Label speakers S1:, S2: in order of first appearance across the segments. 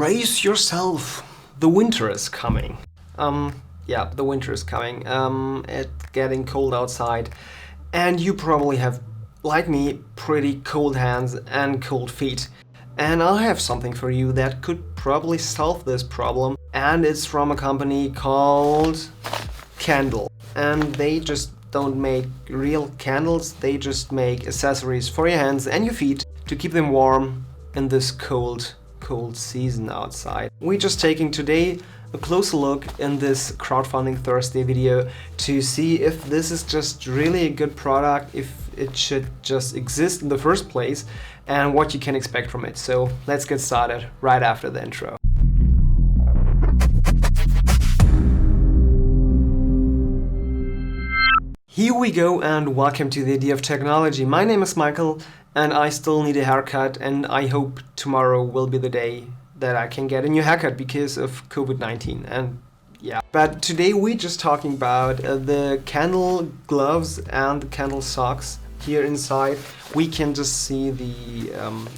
S1: Brace yourself, the winter is coming. Yeah, the winter is coming. It's getting cold outside, and you probably have, like me, pretty cold hands and cold feet. And I have something for you that could probably solve this problem, and it's from a company called Candle. And they just don't make real candles, they just make accessories for your hands and your feet to keep them warm in this cold season outside. We're just taking today a closer look in this crowdfunding Thursday video to see if this is just really a good product, if it should just exist in the first place, and what you can expect from it. So let's get started right after the intro. Here we go, and welcome to the Idea of Technology. My name is Michael and I still need a haircut, and I hope tomorrow will be the day that I can get a new haircut because of COVID-19. And yeah, but today we're just talking about the Candle gloves and the Candle socks. Here inside we can just see the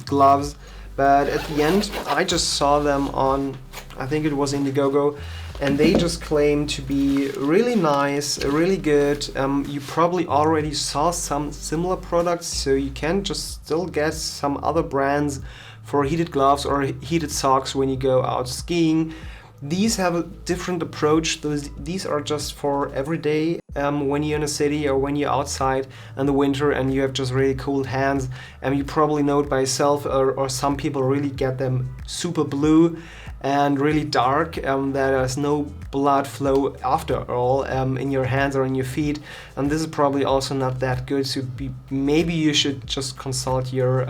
S1: gloves, but at the end I just saw them on, I think it was Indiegogo, and they just claim to be really nice, really good. You probably already saw some similar products, so you can just still get some other brands for heated gloves or heated socks when you go out skiing. These have a different approach. These are just for every day when you're in a city or when you're outside in the winter and you have just really cold hands. You probably know it by yourself, or some people really get them super blue and really dark. There is no blood flow after all in your hands or in your feet, and this is probably also not that good. So maybe you should just consult your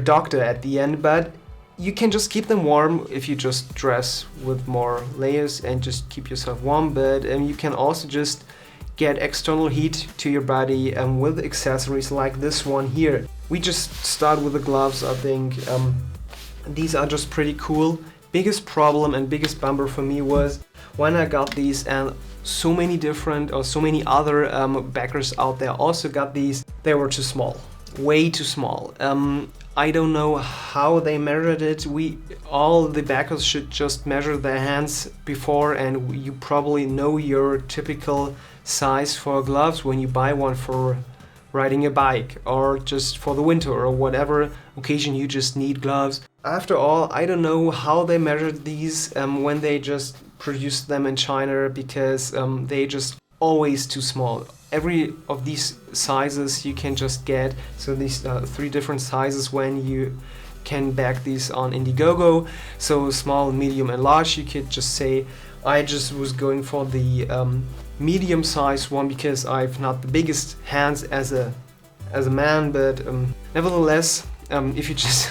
S1: doctor at the end. But you can just keep them warm if you just dress with more layers and just keep yourself warm. But you can also just get external heat to your body with accessories like this one here. We just start with the gloves. I think these are just pretty cool. Biggest problem and biggest bumper for me was when I got these, and so many different or so many other backers out there also got these. They were too small, way too small. I don't know how they measured it. All the backers should just measure their hands before, and you probably know your typical size for gloves when you buy one for riding a bike or just for the winter or whatever occasion you just need gloves. After all, I don't know how they measured these when they just produced them in China, because they just always too small. Every of these sizes you can just get, so these 3 different sizes when you can back these on Indiegogo. So small, medium and large. You could just say I just was going for the medium size one because I've not the biggest hands as a man, but nevertheless, if you just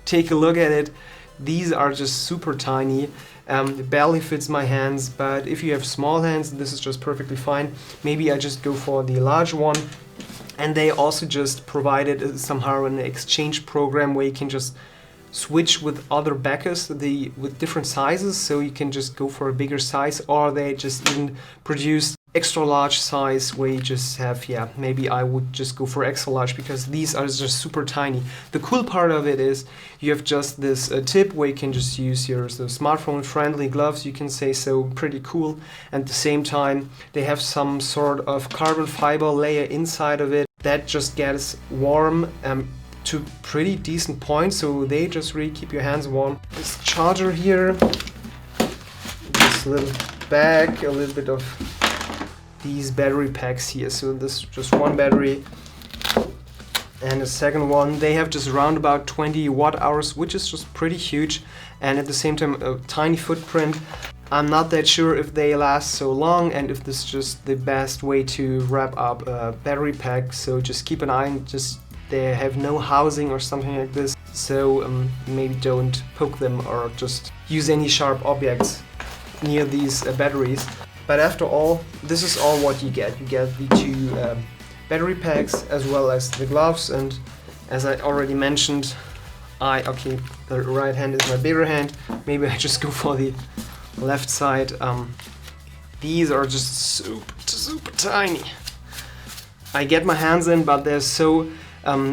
S1: take a look at it, these are just super tiny. It barely fits my hands, but if you have small hands, this is just perfectly fine. Maybe I just go for the large one. And they also just provided somehow an exchange program where you can just switch with other backers with different sizes, so you can just go for a bigger size, or they just even produced extra large size where you just have, yeah, maybe I would just go for extra large because these are just super tiny. The cool part of it is you have just this tip where you can just use your smartphone friendly gloves, you can say, so pretty cool. At the same time they have some sort of carbon fiber layer inside of it that just gets warm to pretty decent point, so they just really keep your hands warm. This charger here, this little bag, a little bit of these battery packs here. So this is just one battery and the second one. They have just around about 20 watt hours, which is just pretty huge, and at the same time a tiny footprint. I'm not that sure if they last so long and if this is just the best way to wrap up a battery pack, so just keep an eye. Just they have no housing or something like this, so maybe don't poke them or just use any sharp objects near these batteries. But after all, this is all what you get. You get the 2 battery packs as well as the gloves, and as I already mentioned, the right hand is my bigger hand. Maybe I just go for the left side. These are just super tiny. I get my hands in, but they're so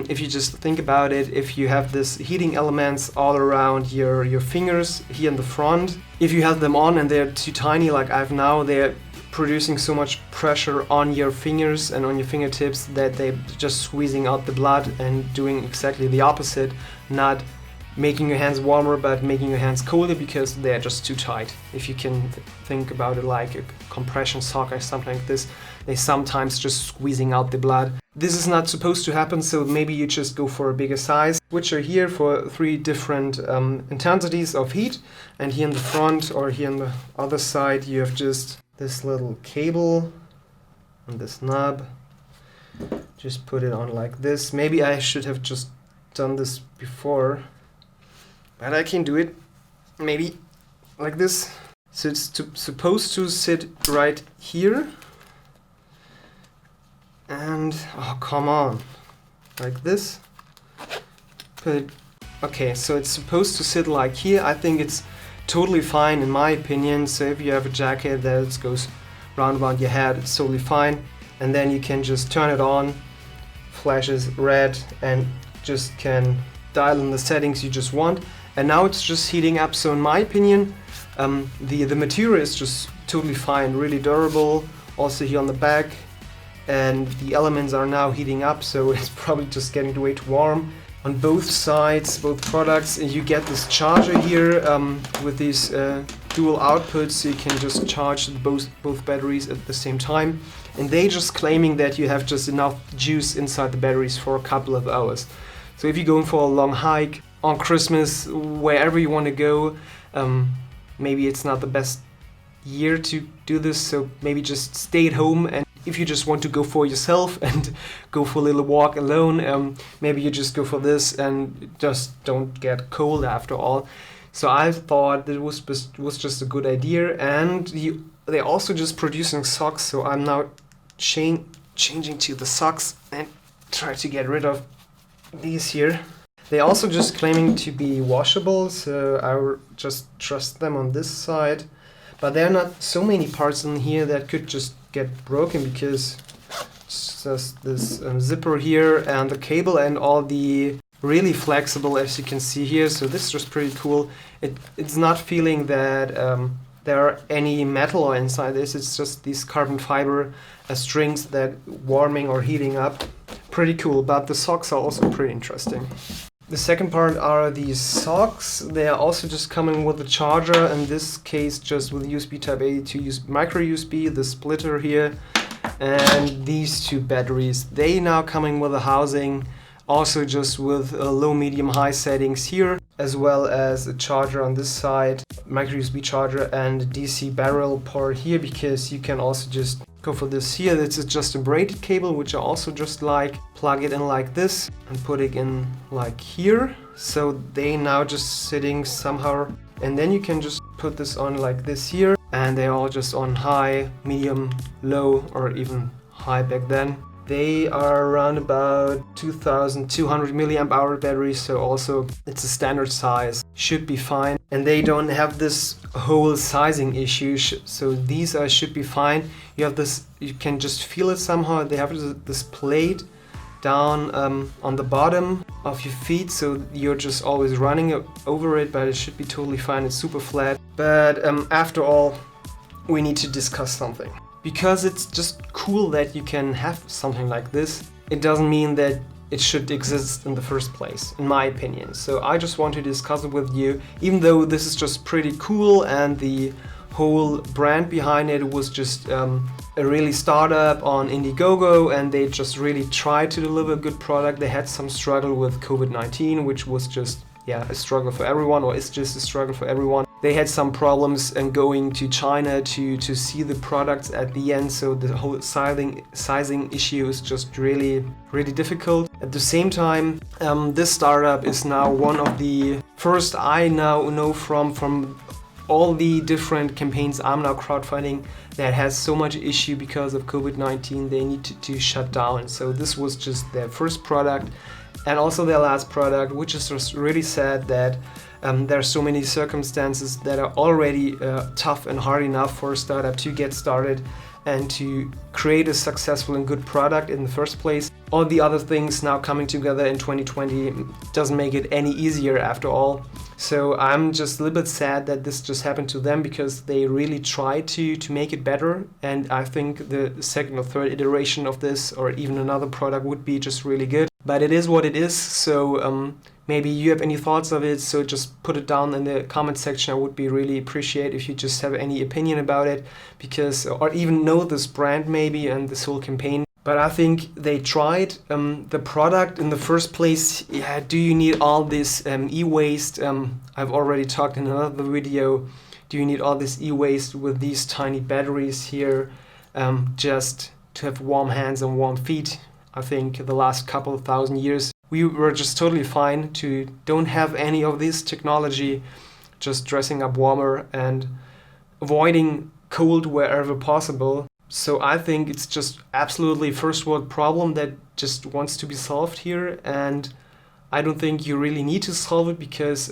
S1: If you just think about it, if you have this heating elements all around your fingers here in the front, if you have them on and they're too tiny like I have now, they're producing so much pressure on your fingers and on your fingertips that they're just squeezing out the blood and doing exactly the opposite, not making your hands warmer but making your hands colder because they're just too tight. If you can think about it like a compression sock or something like this, they sometimes just squeezing out the blood. This is not supposed to happen, so maybe you just go for a bigger size, which are here for 3 different intensities of heat. And here in the front or here on the other side you have just this little cable and this knob. Just put it on like this. Maybe I should have just done this before, but I can do it maybe like this. So it's supposed to sit right here. And, oh come on, like this. But, okay, so it's supposed to sit like here. I think it's totally fine in my opinion. So if you have a jacket that goes round about your head, it's totally fine. And then you can just turn it on, flashes red, and just can dial in the settings you just want. And now it's just heating up. So in my opinion, the material is just totally fine, really durable. Also here on the back, and the elements are now heating up, so it's probably just getting way too warm. On both sides, both products, you get this charger here with these dual outputs, so you can just charge both batteries at the same time. And they just claiming that you have just enough juice inside the batteries for a couple of hours. So if you're going for a long hike on Christmas, wherever you want to go, maybe it's not the best year to do this, so maybe just stay at home. And if you just want to go for yourself and go for a little walk alone, maybe you just go for this and just don't get cold after all. So I thought that was just a good idea. And they're also just producing socks, so I'm now changing to the socks and try to get rid of these here. They're also just claiming to be washable, so I will just trust them on this side. But there are not so many parts in here that could just get broken, because it's just this zipper here and the cable and all the really flexible, as you can see here. So this is just pretty cool. It's not feeling that there are any metal inside this. It's just these carbon fiber strings that warming or heating up. Pretty cool, but the socks are also pretty interesting. The second part are these socks. They are also just coming with a charger, in this case just with USB type A to micro USB, the splitter here, and these 2 batteries. They now coming with a housing, also just with low, medium, high settings here, as well as a charger on this side, micro USB charger, and DC barrel port here, because you can also just go for this here. This is just a braided cable, which I also just like plug it in like this and put it in like here. So they now just sitting somehow, and then you can just put this on like this here, and they're all just on high, medium, low, or even high back then. They are around about 2200 milliamp hour batteries, so also it's a standard size, should be fine. And they don't have this whole sizing issue, so these should be fine. You have this, you can just feel it somehow. They have this plate down on the bottom of your feet, so you're just always running over it, but it should be totally fine. It's super flat. But after all, we need to discuss something. Because it's just cool that you can have something like this, it doesn't mean that it should exist in the first place, in my opinion. So I just want to discuss it with you, even though this is just pretty cool and the whole brand behind it was just a really startup on Indiegogo, and they just really tried to deliver a good product. They had some struggle with COVID-19, which was just a struggle for everyone, or is just a struggle for everyone. They had some problems in going to China to see the products at the end, so the whole sizing issue is just really difficult. At the same time, this startup is now one of the first I now know from all the different campaigns I'm now crowdfunding that has so much issue because of COVID-19. They need to shut down. So this was just their first product and also their last product, which is just really sad that there are so many circumstances that are already tough and hard enough for a startup to get started and to create a successful and good product in the first place. all the other things now coming together in 2020 doesn't make it any easier after all. So I'm just a little bit sad that this just happened to them, because they really tried to make it better. And I think the second or third iteration of this, or even another product, would be just really good. But it is what it is. So maybe you have any thoughts of it. So just put it down in the comment section. I would be really appreciate if you just have any opinion about it, because, or even know this brand maybe and this whole campaign. But I think they tried the product in the first place. Yeah, do you need all this e-waste? I've already talked in another video. Do you need all this e-waste with these tiny batteries here just to have warm hands and warm feet? I think the last couple of thousand years we were just totally fine to don't have any of this technology, just dressing up warmer and avoiding cold wherever possible. So I think it's just absolutely first world problem that just wants to be solved here, and I don't think you really need to solve it, because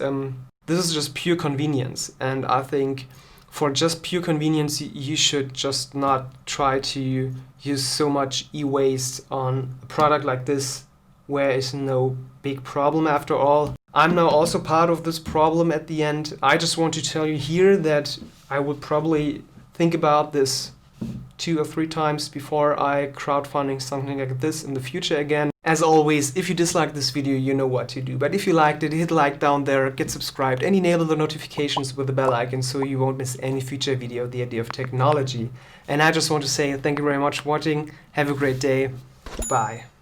S1: this is just pure convenience. And I think for just pure convenience, you should just not try to use so much e-waste on a product like this, where is no big problem after all. I'm now also part of this problem at the end. I just want to tell you here that I would probably think about this 2 or 3 times before I crowdfunding something like this in the future again. As always, if you disliked this video, you know what to do. But if you liked it, hit like down there, get subscribed, and enable the notifications with the bell icon so you won't miss any future video of the idea of technology. And I just want to say thank you very much for watching. Have a great day. Bye.